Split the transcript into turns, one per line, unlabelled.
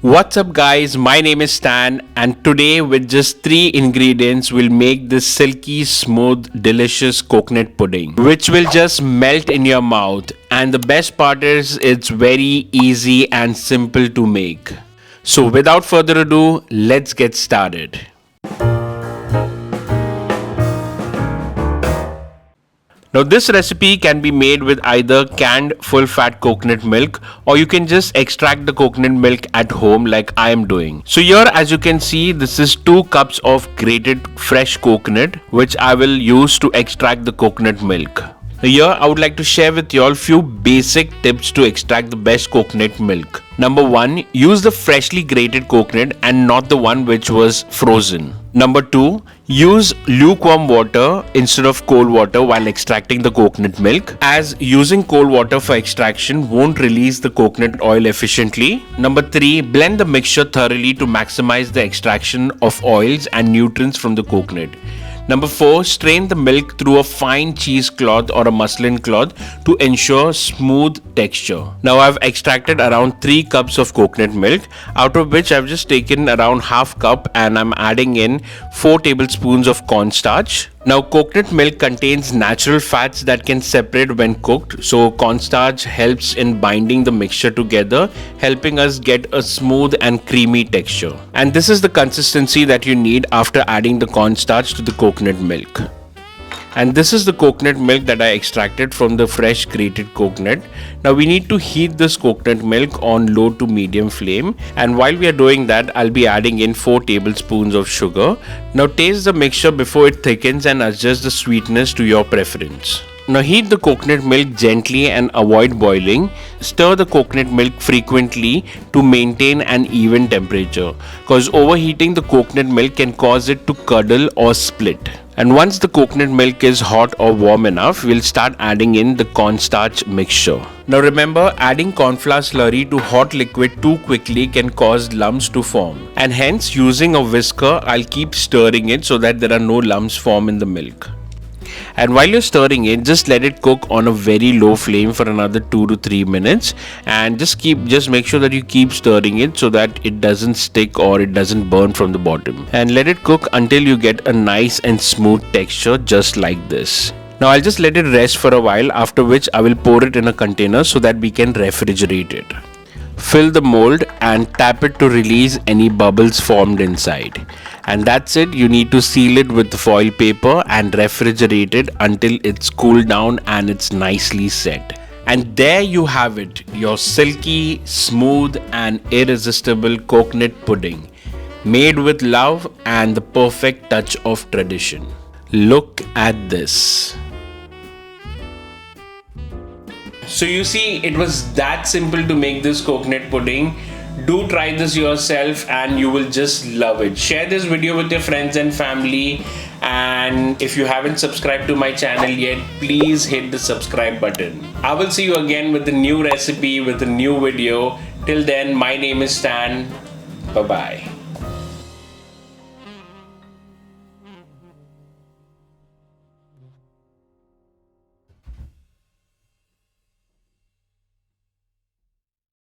What's up guys, my name is Stan and today with just 3 ingredients we'll make this silky smooth delicious coconut pudding which will just melt in your mouth, and the best part is it's very easy and simple to make. So without further ado, let's get started. Now this recipe can be made with either canned full fat coconut milk, or you can just extract the coconut milk at home like I am doing. So here, as you can see, this is 2 cups of grated fresh coconut which I will use to extract the coconut milk. Here I would like to share with you all few basic tips to extract the best coconut milk. Number 1, use the freshly grated coconut and not the one which was frozen. Number 2, use lukewarm water instead of cold water while extracting the coconut milk, as using cold water for extraction won't release the coconut oil efficiently. Number 3, blend the mixture thoroughly to maximize the extraction of oils and nutrients from the coconut. Number 4, strain the milk through a fine cheesecloth or a muslin cloth to ensure smooth texture. Now I've extracted around 3 cups of coconut milk, out of which I've just taken around half cup and I'm adding in 4 tablespoons of cornstarch. Now coconut milk contains natural fats that can separate when cooked, so cornstarch helps in binding the mixture together, helping us get a smooth and creamy texture. And this is the consistency that you need after adding the cornstarch to the coconut milk. And this is the coconut milk that I extracted from the fresh grated coconut. Now we need to heat this coconut milk on low to medium flame, and while we are doing that, I'll be adding in 4 tablespoons of sugar. Now taste the mixture before it thickens and adjust the sweetness to your preference. Now heat the coconut milk gently and avoid boiling. Stir the coconut milk frequently to maintain an even temperature, because overheating the coconut milk can cause it to curdle or split. And once the coconut milk is hot or warm enough, we'll start adding in the cornstarch mixture. Now remember, adding cornflour slurry to hot liquid too quickly can cause lumps to form, and hence using a whisker, I'll keep stirring it so that there are no lumps form in the milk. And while you're stirring it, just let it cook on a very low flame for another 2 to 3 minutes, and just make sure that you keep stirring it so that it doesn't stick or it doesn't burn from the bottom, and let it cook until you get a nice and smooth texture just like this. Now I'll just let it rest for a while, after which I will pour it in a container so that we can refrigerate it. Fill the mold and tap it to release any bubbles formed inside. And that's it. You need to seal it with foil paper and refrigerate it until it's cooled down and it's nicely set. And there you have it, your silky, smooth and irresistible coconut pudding, made with love and the perfect touch of tradition. Look at this. So you see, it was that simple to make this coconut pudding. Do try this yourself and you will just love it. Share this video with your friends and family, and if you haven't subscribed to my channel yet, please hit the subscribe button. I will see you again with a new recipe, with a new video. Till then, my name is Stan. Bye bye.